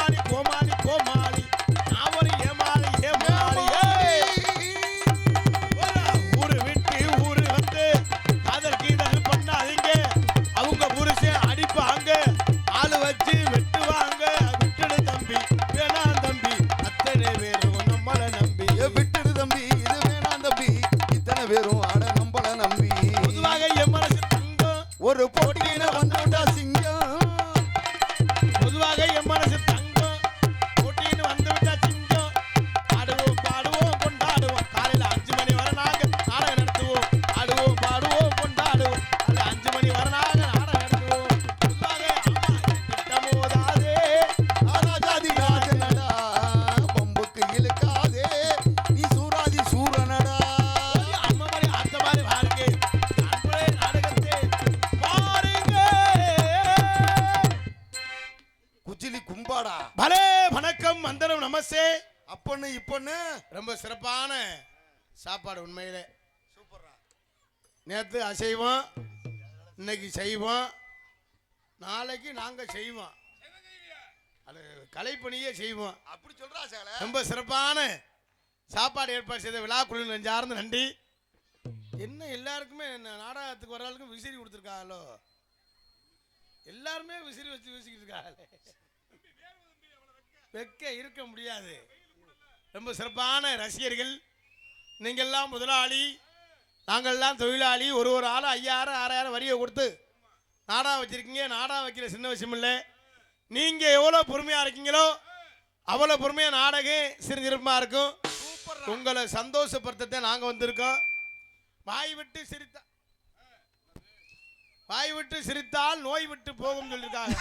கோமாளி கோமாளி கோமாளி நான் ஒரு ஏமாளி ஏமாளி ஊரு விட்டு ஊரு வந்து அதற்கு இதழ் பண்ணாதீங்க அவங்க புருஷன் அடிப்பாங்க ஆளு வச்சு வெட்டுவாங்க விட்டுடு தம்பி வேணாம் தம்பி அத்தனை பேரும் நம்மள நம்பி விட்டுடு தம்பி இது வேணாம் தம்பி இத்தனை பேரும் ஆட நம்மள நம்பி பொதுவாக என் மனசு தங்கம் ஒரு போட்டியில வந்துட்டா சிங்கம் பொதுவாக என் மனசு தங்கம் போட்டின்னு வந்துவிட்டா சிங்கம் ஆடுவோம் பாடுவோம் கொண்டாடுவோம் காலையில 5 மணி வரை நாங்க நாடகம் நடத்துவோம் ஆடுவோம் பாடுவோம் கொண்டாடுவோம் அது 5 மணி வரை நாங்க நாடகம் நடத்துவோம் பொதுவாக திட்டமோதாதே ராஜாதி ராஜனடா பம்புக்கு இழுக்காதே நீ சூராதி சூரனடா அம்மா மாதிரி அந்த மாதிரி பாருங்க அன்பரே நாடகத்தை பாருங்க குச்சிலி கும்பாடா பலே வணக்கம் வந்தனம் நமஸ்தே அப்பன்னு இப்பன்னு ரொம்ப சிறப்பான சாப்பாடு உண்மையிலே சூப்பரா நேற்று அசைவம் இன்னைக்கு செய்வோம் நாளைக்கு நாங்கள் செய்வோம் அது கலைப்பணியே செய்வோம் அப்படி சொல்றா சால ரொம்ப சிறப்பான சாப்பாடு ஏற்பாடு செய்த விழா குழு நெஞ்சார்ந்த நன்றி என்ன எல்லாருக்குமே நாடகத்துக்கு வர ஆளுக்கும் விசிறி கொடுத்துருக்காங்களோ எல்லாருமே விசிறி வச்சு வீசிக்கிட்டு இருக்காங்களே வெக்க இருக்க முடியாது ரொம்ப சிறப்பான ரசிகர்கள் நீங்கள்லாம் முதலாளி நாங்கள்லாம் தொழிலாளி ஒரு ஆள் 5000 6000 வரியை கொடுத்து நாடா வச்சிருக்கீங்க நாடா வைக்கிற சின்ன விஷயம் இல்லை நீங்கள் எவ்வளோ பொறுமையாக இருக்கீங்களோ அவ்வளோ பொறுமையாக நாடகம் சிறுசிறப்பாக இருக்கும் உங்களை சந்தோஷப்படுத்த நாங்கள் வந்திருக்கோம் வாய் விட்டு சிரித்தால் நோய் விட்டு போகும் சொல்லியிருக்காங்க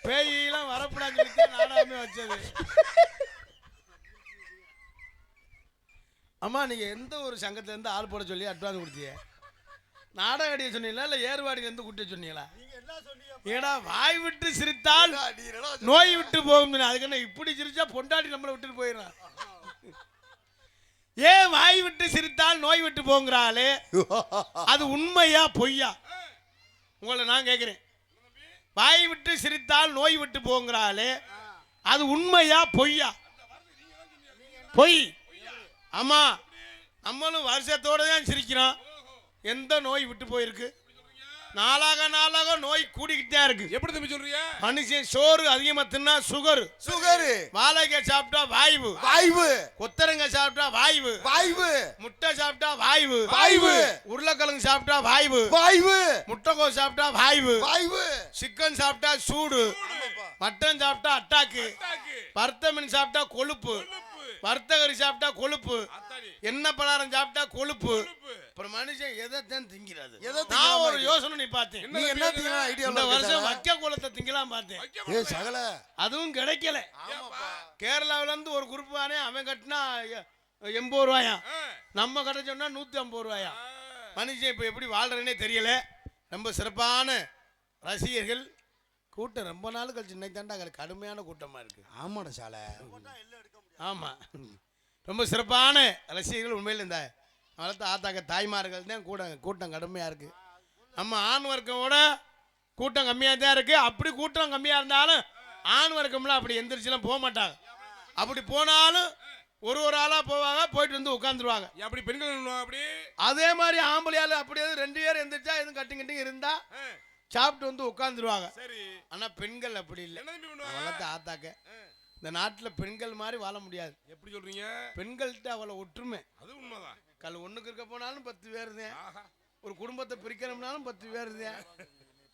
பேயெல்லாம் வரப்படாது நாடாமே வச்சது. அம்மா நீங்க எந்த ஒரு சங்கத்துல இருந்து ஆள் போட சொல்லி அட்வான்ஸ் கொடுத்தீங்க? நாடக அடிய சொன்னீங்களா இல்ல ஏர்வாடியில இருந்து கூட்ட சொன்னீங்களா? ஏடா வாய் விட்டு சிரித்தால் நோய் விட்டு போகும். அதுக்கு என்ன இப்படி சிரிச்சா பொண்டாட்டி நம்மளை விட்டுட்டு போயிடறான். ஏன் வாய் விட்டு சிரித்தால் நோய் விட்டு போங்கிறாளே, அது உண்மையா பொய்யா? உங்களை நான் கேட்கிறேன், வாய் விட்டு சிரித்தால் நோய் விட்டு போங்கிறாளே அது உண்மையா பொய்யா? பொய். ஆமா, நம்மளும் வருஷத்தோட தான் சிரிக்கிறோம். எந்த நோய் விட்டு போயிருக்கு? நாளாக நாளாக நோய் கூடிக்கிட்டே இருக்கு. எப்படி தம்பி சொல்றீங்க? மனுஷன் சோறு அதிகமா தின்னா சுகர், வாழைக்காய் சாப்பிட்டா வாய்வு, கொத்தரங்காய் சாப்பிட்டா வாய்வு, முட்டை சாப்பிட்டா வாய்வு, உருளைக்கிழங்கு சாப்பிட்டா வாய்வு, முட்டைக்கோஸ் சாப்பிட்டா வாய்வு, சிக்கன் சாப்பிட்டா சூடு, மட்டன் சாப்பிட்டா அட்டாக்கு, வறுத்த மீன் சாப்பிட்டா கொழுப்பு, வர்த்தகரி சாப்பிட்டா கொழுப்பு, எண்ணெய் பலகாரம் சாப்பிட்டா கொழுப்பு. அப்புறம் மனுஷன் எதைத்தான் திங்கிறது? நான் ஒரு யோசனை பார்த்தேன். இந்த வருஷம் வக்க குளத்தை திங்கலாம் பார்த்தேன். அதுவும் கிடைக்கல. கேரளாவில இருந்து ஒரு குரூப் வானே அவன் கட்டினா 80 ரூபாயா, நம்ம கட்ட சொன்னா 150 ரூபாயா. மனுஷன் இப்ப எப்படி வாழ்றேன்னே தெரியல. ரொம்ப சிறப்பான ரசிகர்கள் கூட்டம். ரொம்ப நாள் கழிச்சு இன்னைக்கு தாண்டா கடுமையான கூட்டமா இருக்கு. ஆமாடா சாலை. ஆமா, ரொம்ப சிறப்பான ரசிகர்கள். உண்மையில் இந்த வளர்த்த ஆத்தாக்க தாய்மார்கள் தான் கூட்டம் கடுமையாக இருக்குது. நம்ம ஆண் வர்க்கமோட கூட்டம் கம்மியாக தான் இருக்குது. அப்படி கூட்டம் கம்மியாக இருந்தாலும் ஆண் வர்க்கம்லாம் அப்படி எந்திரிச்சுலாம் போக மாட்டாங்க. அப்படி போனாலும் ஒரு ஆளாக போவாங்க, போயிட்டு வந்து உட்காந்துருவாங்க. அப்படி பெண்கள் அப்படி அதே மாதிரி ஆம்பளையால் அப்படியே 2 பேர் எந்திரிச்சா எதுவும் கட்டிங் இருந்தால் சாப்பிட்டு வந்து உட்காந்துருவாங்க. ஆனால் பெண்கள் அப்படி இல்லை. வளர்த்த ஆத்தாக்க இந்த நாட்டில் பெண்கள் மாதிரி வாழ முடியாது. எப்படி சொல்றீங்க? பெண்கள்கிட்ட அவ்வளோ ஒற்றுமை. அது உண்மைதான். கல் ஒண்ணுக்கு இருக்க போனாலும் 10 பேர் தான். ஒரு குடும்பத்தை பிரிக்கணும்னாலும் 10 பேர் தான்.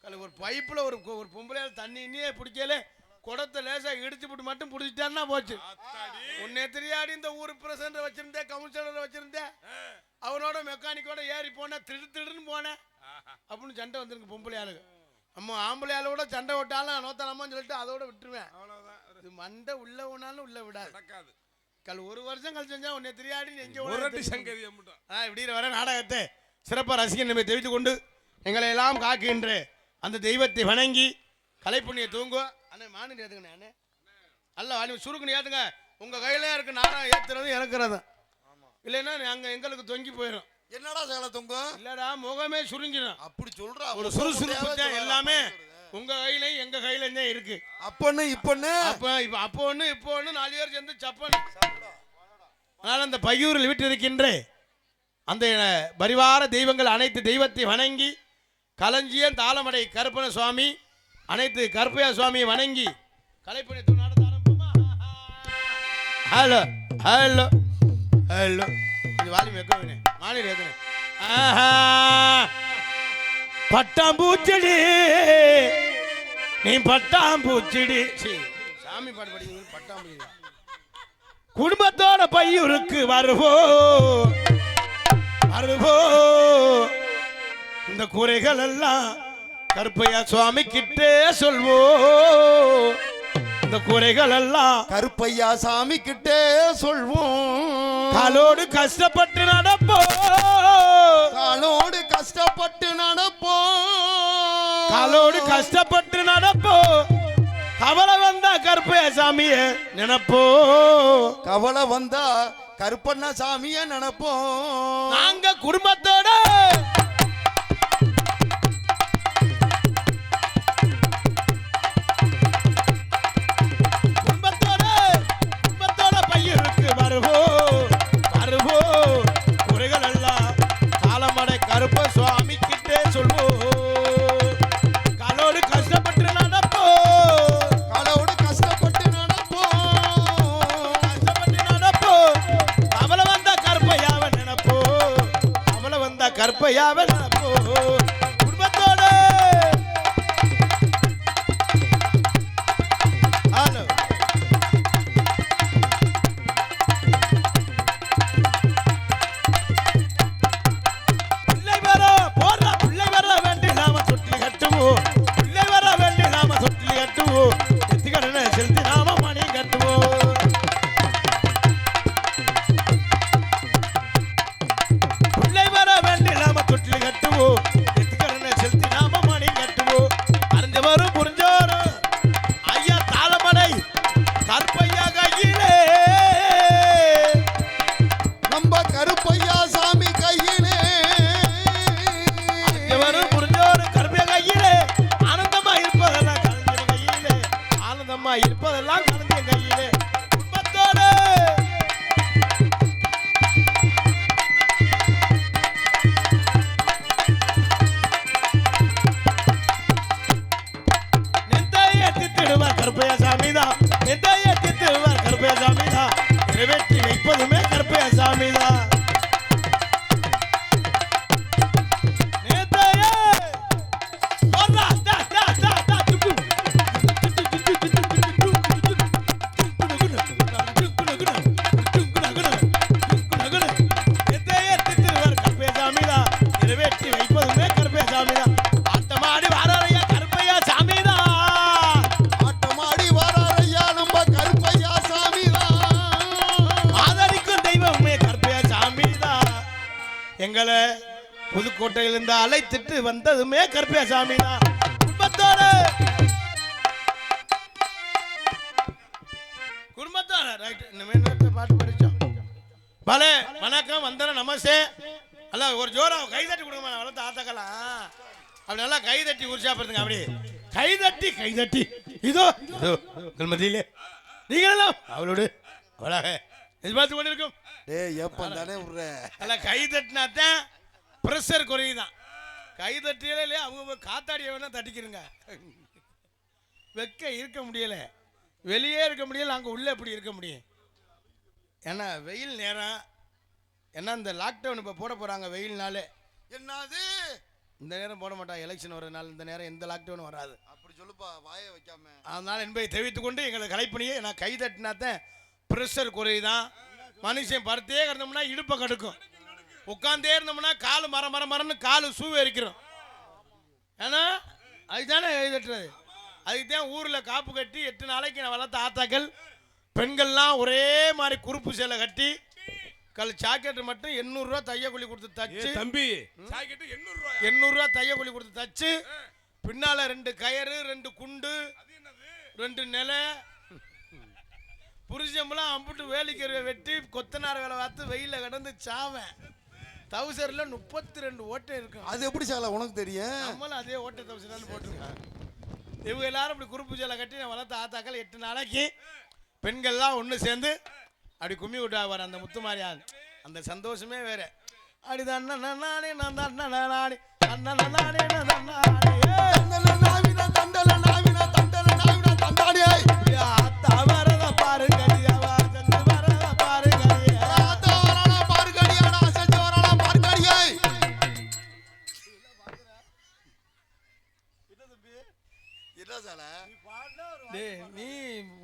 கல் ஒரு பைப்பில் ஒரு பொம்பளையால் தண்ணியே பிடிக்கல, குடத்தை லேசா இடிச்சு போட்டு மட்டும் பிடிச்சிட்டான்னா போச்சு. உன்னை தெரியாடி இந்த ஊர் பிரசிடண்ட் வச்சிருந்தேன், கவுன்சிலர் வச்சிருந்தேன், அவனோட மெக்கானிக்கோட ஏறி போனேன், திடுன்னு போனேன் அப்படின்னு சண்டை வந்துருக்கு பொம்பளையாளுக்கு. நம்ம ஆம்பளையாளோட சண்டை விட்டாலும் நோத்தலாமான்னு சொல்லிட்டு அதோட விட்டுருவேன். இது மண்டை உள்ள போனாலும் உள்ள விடாது. கல் 1 வருஷம் கழிச்சு செஞ்சா உன்னை தெரியாடி இப்படி வர நாடகத்தை சிறப்பாக ரசிகன் நம்மை தெரிவித்துக் கொண்டு எங்களை எல்லாம் காக்கின்ற அந்த தெய்வத்தை வணங்கி கலைப்புண்ணிய தூங்குவோம். அண்ணே மாநில ஏற்றுக்கண்ணே, அண்ணே அல்ல வாலி சுருக்குன்னு ஏற்றுங்க. உங்கள் கையிலே இருக்கு நாடகம் ஏற்றுறது இறக்குறது. இல்லைன்னா நாங்க எங்களுக்கு தொங்கி போயிடும். என்னடா சேலை தொங்கும்? இல்லடா முகமே சுருங்கிடும். அப்படி சொல்றா. ஒரு சுறுசுறுப்பு தான் எல்லாமே உங்க கையிலையும் எங்க கையிலையும் தான் இருக்கு. அப்பன்னு இப்பன்னு அப்போ ஒண்ணு இப்போ ஒண்ணு 4 பேர் சேர்ந்து சப்பன். அதனால அந்த பையூரில் விட்டு இருக்கின்ற அந்த பரிவார தெய்வங்கள் அனைத்து தெய்வத்தை வணங்கி களஞ்சியம் தாளமடை கருப்பண சுவாமி அனைத்து கருப்பையா சுவாமியை வணங்கி கலைப்பணி நடத்த ஆரம்பிப்போமா? ஹலோ ஹலோ ஹலோ இது வாலியம் வைக்கவே மாநில ஏத்தனே. பட்டாம்பூச்செடி நீ பட்டாம்பூச்செடி சாமி பாட்டு படிக்கிறது பட்டாம்பூச்செடி. குடும்பத்தோட பையூருக்கு வருவோம் இந்த குறைகள் எல்லாம் கருப்பையா சுவாமி கிட்டே சொல்வோம். இந்த குறைகள் எல்லாம் கருப்பையா சாமி கிட்டே சொல்வோம். காலோடு கஷ்டப்பட்டு நடப்போம். காலோடு கஷ்டப்பட்டு நடப்போம். காலோடு கஷ்டப்பட்டு நடப்போம். கவலை வந்தா கருப்பையா சாமிய நினைப்போம். கவலை வந்தா கருப்பண்ணா சாமிய நினைப்போம். நாங்க குடும்பத்தோட பையருக்கு வருவோம் குறைகள் எல்லாம் தாளமடை கருப்ப சுவாமி கிட்டே சொல்வோம். காலோடு கஷ்டப்பட்டு நடப்போம். காலோடு கஷ்டப்பட்டு நடப்போம். அவளை வந்தா கருப்பையாவ நினைப்போம். அவளை வந்தா கருப்பையாவ நினைப்போம். குடும்பத்தோட இருப்பதெல்லாம் கலந்து என் கையிலே. குடும்பத்தோடு நெத்தையை தித்திடுவார் கருப்பையா சாமிதான். நெத்தையை தித்திடுவார் கருப்பையா சாமிதான். நிறைவேற்றி வைப்பதுமே கருப்பையா சாமிதான். எங்களை புதுக்கோட்டையிலிருந்து அழைத்துட்டு வந்ததுமே கருப்பையா சாமி தான். குடும்பத்தோட பாட்டு படிச்சோம். பலே வணக்கம் வந்தன நமஸ்தே. அல்ல ஒரு ஜோரா கைதட்டி கொடுங்க வளர்த்து ஆத்தக்கலாம். அப்படி நல்லா கைதட்டி உற்சாகப்படுத்துங்க. அப்படி கைதட்டி இதோ மத்தியிலே நீங்களும் அவளோடு அவளாக எதிர்பார்த்து கொண்டிருக்கும். கை தட்டினாத்தான் பிரஷர் குறையுதான். கை தட்டியலே அவங்க காத்தாடிய வேணா தட்டிக்கிறங்க. வெக்க இருக்க முடியல, வெளியே இருக்க முடியல, அங்கே உள்ள எப்படி இருக்க முடியும்? ஏன்னா வெயில் நேரம். ஏன்னா இந்த லாக்டவுன் இப்போ போட போறாங்க வெயில்னாலே. என்னது இந்த நேரம் போட மாட்டாங்க, எலெக்ஷன் வரதுனால இந்த நேரம் எந்த லாக்டவுனும் வராது. அப்படி சொல்லுப்பா வாயை வைக்காம. அதனால என்பதை தெரிவித்துக் கொண்டு எங்களை கலைப்பணியே நான் கை தட்டினாத்தான் பிரஷர் குறையுதான். மனுஷன் படுத்தே கிடந்தோம்னா இடுப்பை கடுக்கும், உட்காந்தே இருந்தோம்னா காலு மரன்னு காலு சூவே இருக்கிறோம். ஏன்னா அதுதானே எழுதிட்டுறது. அதுக்குதான் ஊரில் காப்பு கட்டி 8 நாளைக்கு நான் வளர்த்த ஆத்தாக்கள் பெண்கள்லாம் ஒரே மாதிரி குறுப்பு சேலை கட்டி சாக்கெட்டு மட்டும் 800 ரூபா தையக்கூலி கொடுத்து தச்சு. தம்பி 800 ரூபா தையக்கூலி கொடுத்து தச்சு பின்னால 2 கயறு 2 குண்டு 2 நிலை புருஷம்பெல்லாம் அம்புட்டு வேலிக்கருவை வெட்டி கொத்தனார் வேலை பார்த்து வெயில கடந்து சாவேன். தவுசரில் 32 ஓட்டை இருக்கும். அது எப்படி சால உனக்கு தெரியும்? நம்மளும் அதே ஓட்டை தவுசர் போட்டிருக்கான். இவங்க எல்லாரும் இப்படி குறுப்பு சேலை கட்டி நான் வளர்த்த ஆத்தாக்கள் 8 நாளைக்கு பெண்கள்லாம் ஒன்று சேர்ந்து அப்படி கும்மி விட்டாவார் அந்த முத்துமாரியான். அந்த சந்தோஷமே வேற. அப்படி தான் நானே நான் தான் நானே அண்ணன் நானே நான் நானே வரத பாரு கடியாவா செஞ்சு வரத பாரு கடியா பாரு கடியாடா செஞ்சு வரடா பாரு கடியா. என்ன சால நீ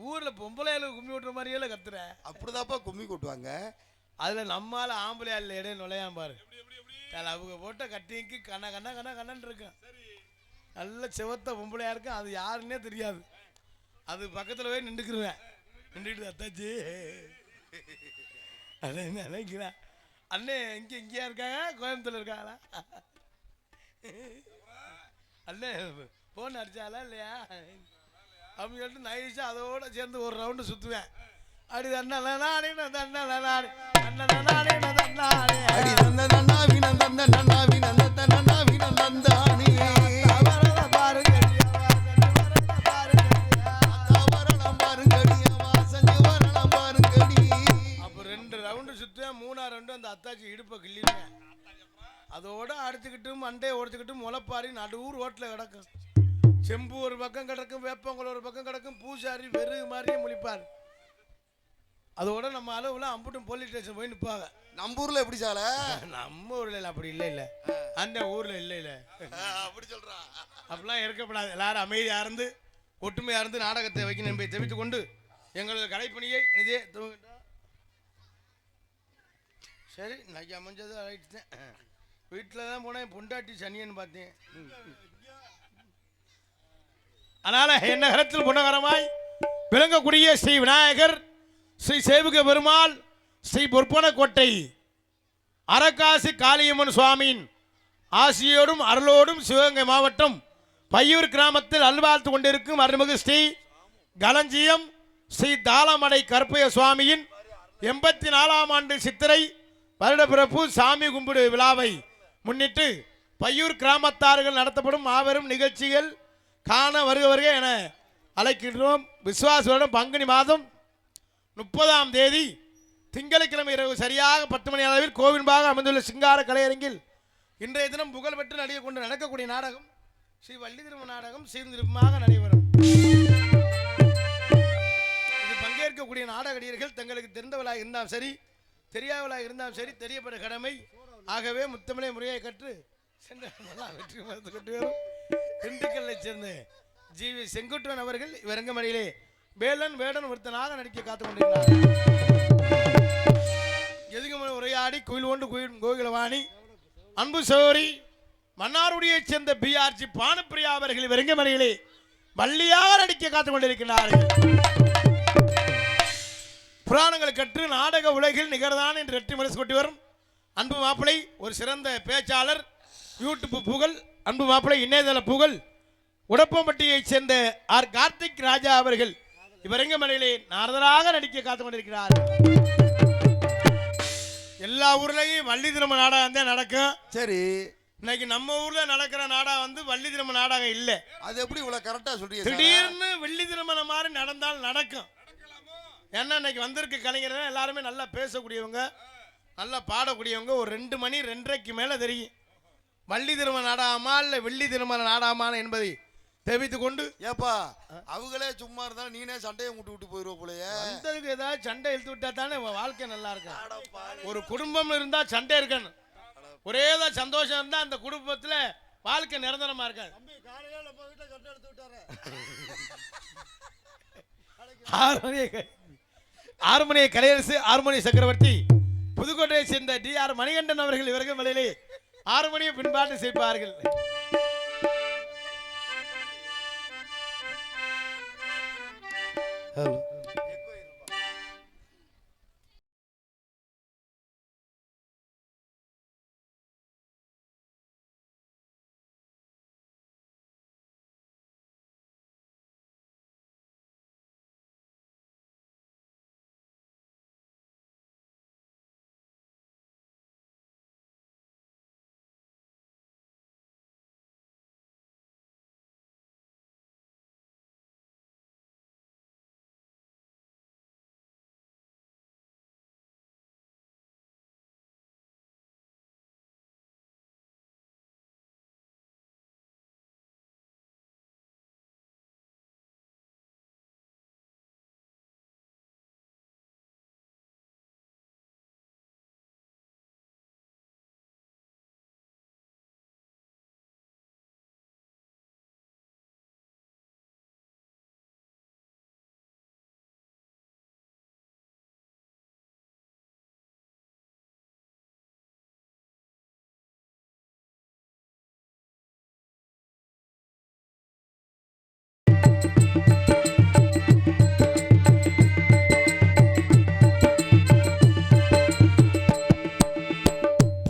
ஊர்ல பொம்பளையில கும்மி விட்டுற மாதிரியே கத்துற. அப்படிதாப்பா கும்மி கொட்டுவாங்க. அதுல நம்மால ஆம்பளையால இடையே நுழையாம பாரு. அவங்க போட்ட கட்டிக்கு கண்ண கண்ண கண்ண கண்ணன் இருக்கும். நல்ல செவத்த பொம்பளையா இருக்கும். அது யாருன்னே தெரியாது. அது பக்கத்துல போய் நின்றுக்குருவேன். நின்றுட்டு அத்தாச்சி நினைக்கிறேன் அண்ணே இங்கேயா இருக்காங்க கோயம்புத்தூர்ல இருக்காங்களா அண்ணே போன் அடிச்சாலா இல்லையா அப்படின்னு சொல்லிட்டு நைஸா அதோட சேர்ந்து ஒரு ரவுண்டு சுத்துவேன். அடி தண்ணா நானே தண்ணா நானே அண்ணா நானே தண்ணானே அடி தண்ணா தண்ணா வீண தண்ணா தண்ணா வீண தண்ணா வீண தந்தானே வரத பாரு கடியாவா செஞ்சு வரத பாரு கடியா பாரு கடியாவா செஞ்சு வரலாம் பாரு கடி. அப்போ 2 ரவுண்டு சுத்துவேன். 3ஆவது ரவுண்டு அந்த அத்தாச்சி இடுப்பை கிள்ளிடுவேன். அதோட அடிச்சுக்கிட்டு மண்டையை உடச்சுக்கிட்டு முளைப்பாரி நடுவூர் ஓட்டில் கிடக்கும். செம்பு ஒரு பக்கம் கிடக்கும், வேப்பங்குளம் ஒரு பக்கம் கிடக்கும், பூசாரி வெறுகு மாதிரியே முழிப்பார். அதோட நம்ம அளவுல அம்புட்டும் போலீஸ் ஸ்டேஷன் போய் நிற்பாங்க. நம்ம ஊர்ல எப்படி சால? நம்ம ஊர்ல இல்லை, அப்படி இல்லை அந்த ஊர்ல இல்லை அப்படி சொல்றா. அப்படிலாம் இருக்கப்படாது. எல்லாரும் அமைதியா இருந்து ஒற்றுமையா இருந்து நாடகத்தை வைக்கணும் என்பதை தெரிவித்துக் கொண்டு எங்களது கலைப்பணியை இதே சரி நான் அமைஞ்சது ஆயிடுச்சேன். வீட்டில் தான் போனேன், பொண்டாட்டி சனியன்னு பார்த்தேன். அதனால என்ன கரத்தில் புனகரமாய் விளங்கக்கூடிய ஸ்ரீ விநாயகர், ஸ்ரீ சேவுக பெருமாள், ஸ்ரீ பொற்பனக்கோட்டை அரக்காசி காளியம்மன் சுவாமியின் ஆசியோடும் அருளோடும் சிவகங்கை மாவட்டம் பையூர் கிராமத்தில் அல்வாழ்த்து கொண்டிருக்கும் அருள்மிகு ஸ்ரீ களஞ்சியம் ஸ்ரீ தாளமடை கற்பைய சுவாமியின் 84ஆம் ஆண்டு சித்திரை வருட பிறப்பு சாமி கும்பிடு விழாவை முன்னிட்டு பையூர் கிராமத்தார்கள் நடத்தப்படும் மாபெரும் நிகழ்ச்சிகள் காண வருக என அழைக்கின்றோம். விசுவாச பங்குனி மாதம் 30ஆம் தேதி திங்கட்கிழமை இரவு சரியாக 10 மணி அளவில் கோவில்பாக அமைந்துள்ள சிங்கார கலையரங்கில் இன்றைய தினம் புகழ்பெற்று நடிகை கொண்டு நடக்கக்கூடிய நாடகம் ஸ்ரீ வள்ளி திரும நாடகம் சீர்திருப்பமாக நடைபெறும். இது பங்கேற்கக்கூடிய நாடகடியர்கள் தங்களுக்கு தெரிந்தவளாக இருந்தாலும் சரி, தெரியாதவளாக இருந்தாலும் சரி, தெரியப்பட கடமை. ஆகவே முத்தமிழை முறையை கற்று வெற்றி மரத்து கட்டு வரும் திண்டுக்கல்லை சேர்ந்த ஜிவி செங்குட்டுவன் அவர்கள் இவரங்கமணியிலே வேலன் வேடன் ஒருத்தனாக நடிக்க காத்து கொண்டிருக்கிறார். எதுக்கு உரையாடி குயில் ஒன்று கோகிலவாணி அன்பு சோரி மன்னாருடியைச் சேர்ந்த பிஆர்ஜி பானுப்பிரியா அவர்கள் இவரங்கமணியிலே வள்ளியாக நடிக்க காத்துக் கொண்டிருக்கிறார்கள். புராணங்கள் கற்று நாடக உலகில் நிகர்தான் என்று வெற்றி மனசு கொட்டி வரும் அன்பு மாப்பிளை, ஒரு சிறந்த பேச்சாளர், யூடியூப் புகழ், அன்பு மாப்பிளை இணையதள புகழ், உடப்பம்பட்டியைச் சேர்ந்த ஆர் கார்த்திக் ராஜா அவர்கள் இவரங்கமலையிலே நாரதராக நடிக்க காத்துக் கொண்டிருக்கிறார். எல்லா ஊர்லயும் வள்ளி திருமண நாடகம் தான் நடக்கும். சரி, இன்னைக்கு நம்ம ஊர்ல நடக்கிற நாடகம் வள்ளி திருமண நாடகம் இல்ல. அது எப்படி இவ்வளவு கரெக்டா சொல்றீங்க? திடீர்னு வெள்ளி திருமணம் மாதிரி நடந்தால் நடக்கும். ஏன்னா இன்னைக்கு வந்திருக்க கலைஞர்கள் எல்லாருமே நல்லா பேசக்கூடியவங்க, நல்லா பாடக்கூடியவங்க. ஒரு 2 மணி 2:30க்கு மேல தெரியும் வள்ளி திருமண நாடகமா இல்ல வெள்ளி திருமண நாடகமான என்பதை தெரிவித்துக் கொண்டு, ஏப்பா அவங்களே சும்மா இருந்தாலும் நீனே சண்டையை முட்டு விட்டு போயிருவ போலயே. வந்ததுக்கு ஏதாவது சண்டை இழுத்து விட்டா தானே வாழ்க்கை நல்லா இருக்கும். ஒரு குடும்பம் இருந்தா சண்டை இருக்கணும். ஒரே தான் சந்தோஷம் இருந்தா அந்த குடும்பத்துல வாழ்க்கை நிரந்தரமா இருக்காது. ஆறுமணிய கலையரசு, ஆறுமணி சக்கரவர்த்தி, புதுக்கோட்டையை சேர்ந்த DR மணிகண்டன் அவர்கள் இவர்கள் வழியிலே 6 மணியை பின்பாட்டு செய்ப்பார்கள்.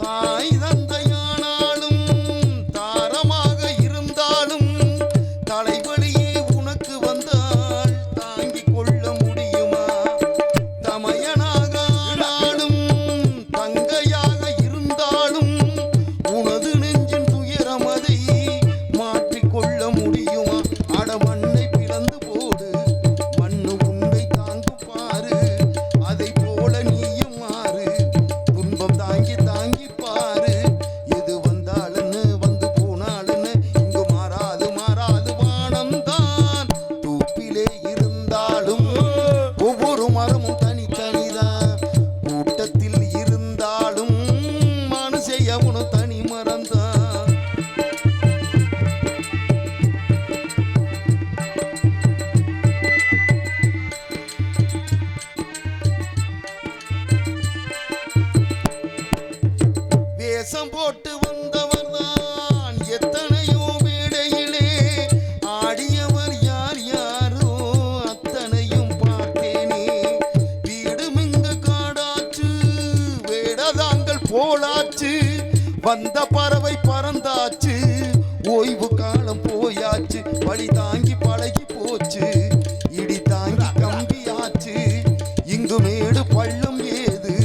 தாய் தந்தையானாலும் தாரமாக இருந்தாலும் தலைவலியே உனக்கு வந்தால் தாங்கிக் கொள்ள முடியுமா? தமையனாக ஆனாலும் தங்கையாக இருந்தாலும் உனது நெஞ்சின் துயரம் அதை மாற்றிக்கொள்ள முடியுமா? அட மண்ணை பிளந்து போடு, மண்ணு உன்னை தாங்கும் பாரு, அதை போல நீயும் மாறு, துன்பம் தாங்கி தாங்கி பாரு. எது வந்தாலுன்னு வந்து போனாலுன்னு இங்கு மாறாது மாறாது வானம்தான். தூப்பிலே இருந்தாலும் ஒவ்வொரு மரமும் தனித்தனிதான், கூட்டத்தில் இருந்தாலும் மனுஷையவனும் தனி மரம்தான். வேஷம் போட்டு வந்தவர்தான் எத்தனையோ மேடையிலே ஆடியவர் யார் யாரோ அத்தனையும் பார்த்தேனே. வீடும் இங்கு காடாச்சு, வேடதாங்கள் போலாச்சு, வந்த பறவை பறந்தாச்சு, ஓய்வு காலம் போயாச்சு, வழி தாங்கி பழகி போச்சு, இடி தாங்கி கம்பியாச்சு, இங்கு மேடு பள்ளம் ஏது,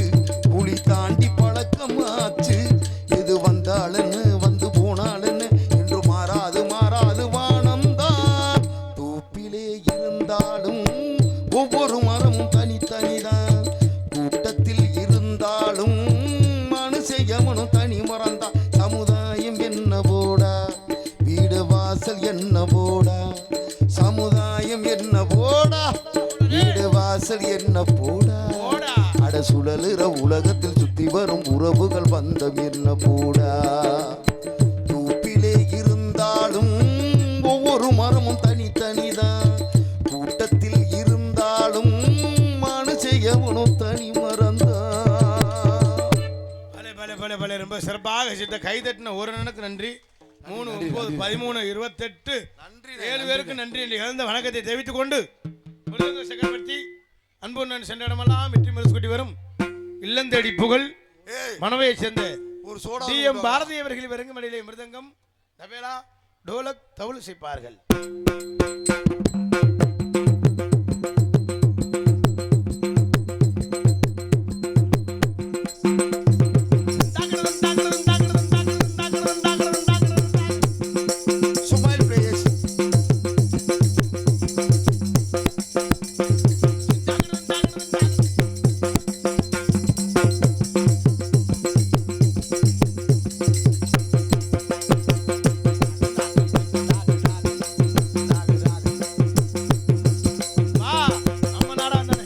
புலி தாண்டி பழக்கம் ஆச்சு. எது வந்தாலுன்னு வந்து போனாலுன்னு என்று மாறாது மாறாது வானம்தான். தூப்பிலே இருந்தாலும் ஒவ்வொரு மரமும் தனித்தனிதான், கூட்டத்தில் இருந்தாலும் மனுஷயவனும் தனி மரம்தான். சமுதாயம் என்ன போடா, வீடு வாசல் என்ன போடா, சமுதாயம் என்ன போடா, வீடு வாசல் என்ன போடா. அட சுழலுற உலகத்தில் சுத்தி வரும் உறவுகள் பந்தம் என்ன போடா. தூப்பிலே இருந்தாலும் ஒவ்வொரு மரமும் தனித்தனிதான், கூட்டத்தில் இருந்தாலும் மனுஷயவனும் தனி மரம்தான். ரொம்ப சிறப்பாக சித்த கைதட்டின ஒரு நனுக்கு நன்றி. 3, 9, 13, 28 7 பேருக்கு நன்றி என்று இழந்த வணக்கத்தை தெரிவித்துக் கொண்டு சக்கரவர்த்தி அன்புடன் சென்ற இடமெல்லாம் வெற்றி மறுசுட்டி வரும் இல்லந்தேடி புகழ் மனவையை சேர்ந்த ஒரு சோடா DM பாரதி அவர்கள் விரங்கும் இடையிலே மிருதங்கம், தபேலா, டோலக், தவுல் இசைப்பார்கள். சுமைல் பிரேஸ் வா, நம்ம நாடா தானே.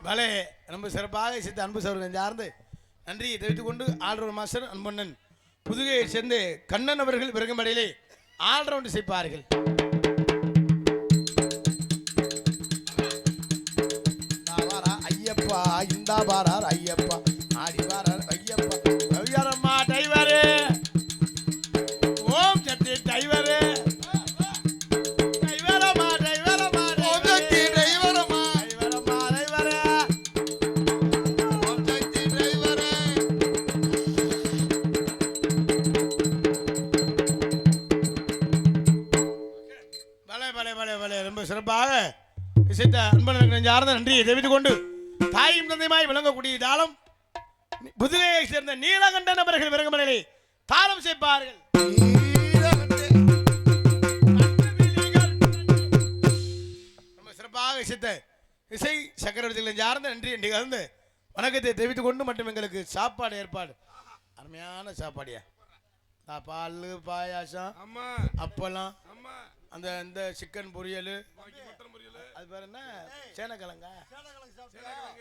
பலே ரொம்ப சிறப்பாக சித்த அன்பு சௌர்கள் சார்ந்து நன்றியை தெரிவித்துக் கொண்டு ஆல்ரவுண்ட் மாஸ்டர் அன்பண்ணன் புதுகையை சேர்ந்து கண்ணன் அவர்கள் விரங்கமடையிலே ஆல்ரவுண்ட் செய்ப்பார்கள். ஐயப்பா இந்தா பாரார் ஐயப்பா ஆடி பாரார் ஐயப்பா ரவியாரம்மா டைவரு ஓம் சக்தி டைவரு டைவரம்மா டைவரம்மா ஓம் சக்தி டிரைவரம்மா டைவரம்மா டைவரு ஓம் சக்தி டிரைவரே. பலே பலே பலே பலே ரொம்ப சிறப்பாக விசித்த அன்பனுக்கு சார்ந்த நன்றியை தெரிவித்துக் கொண்டு தாயும் தந்தையுமாய் விளங்கக்கூடிய தாளம் புதுகையை சேர்ந்த நீலகண்டன் அவர்கள் விரங்கமலையிலே தாளம் செய்ப்பார்கள். ரொம்ப சிறப்பாக விசித்த இசை சக்கரவர்த்திகளின் சார்ந்த நன்றி என்று கலந்து வணக்கத்தை தெரிவித்துக் கொண்டு மற்றும் எங்களுக்கு சாப்பாடு ஏற்பாடு அருமையான சாப்பாடியா, பால் பாயாசம் அம்மா அப்பளம் அம்மா அந்த இந்த சிக்கன் பொரியல் மட்டன் பொரியல் அது பேர் என்ன சேனக்கிழங்கா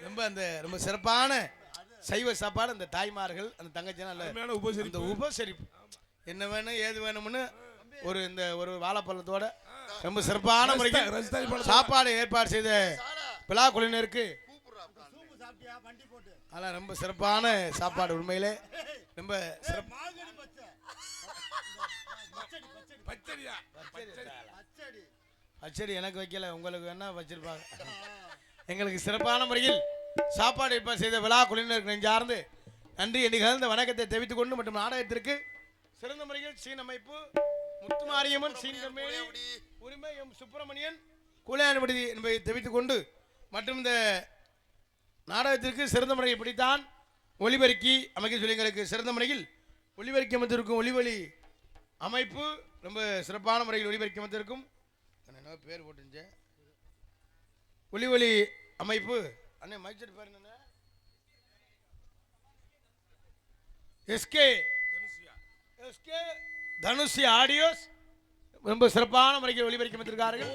ரொம்ப அந்த ரொம்ப சிறப்பான சைவ சாப்பாடு அந்த தாய்மார்கள் அந்த தங்கச்சினா அருமையான உபசரிப்பு. இந்த உபசரிப்பு என்ன வேணும் ஏது வேணும்னு ஒரு இந்த ஒரு வாழைப்பழத்தோட ரொம்ப சிறப்பான முறைக்கு ரஸ்தாளி பழத்தோட. சாப்பாடு ஏற்பாடு செய்த விழா குழுவினருக்கு அதெல்லாம் ரொம்ப சிறப்பான சாப்பாடு. உண்மையிலே ரொம்ப சிறப்பு. பச்சடியா பச்சடி எனக்கு வைக்கல, உங்களுக்கு வேணா வச்சிருப்பாங்க. எங்களுக்கு சிறப்பான முறையில் சாப்பாடு ஏற்பாடு செய்த விழா குழுவினருக்கு நெஞ்சார்ந்து நன்றி நிகழ்ந்த வணக்கத்தை தெரிவித்துக் கொண்டு மற்றும் நாடகத்திற்கு சிறந்த முறையில் சீன் அமைப்பு முத்துமாரியம்மன் சீன் கம்பெனி உரிமை எம் சுப்பிரமணியன் கூலையான்படி என்பதை தெரிவித்துக் கொண்டு மற்றும் இந்த நாடகத்திற்கு சிறந்த முறையை இப்படித்தான் ஒளிபெருக்கி அமைக்க சொல்லி எங்களுக்கு சிறந்த முறையில் ஒளிபெருக்கி அமைத்திருக்கும் ஒளிவொலி அமைப்பு ரொம்ப சிறப்பான முறையில் ஒளிபெருக்கி அமைத்திருக்கும் என்ன பேர் போட்டுருந்துச்சு ஒளிவொலி அமைப்பு அண்ணே மைச்சர் பேர் என்ன எஸ்கே தனுஷி ஆடியோஸ் ரொம்ப சிறப்பான முறையில் ஒளிபெருக்கி அமைத்திருக்கார்கள்.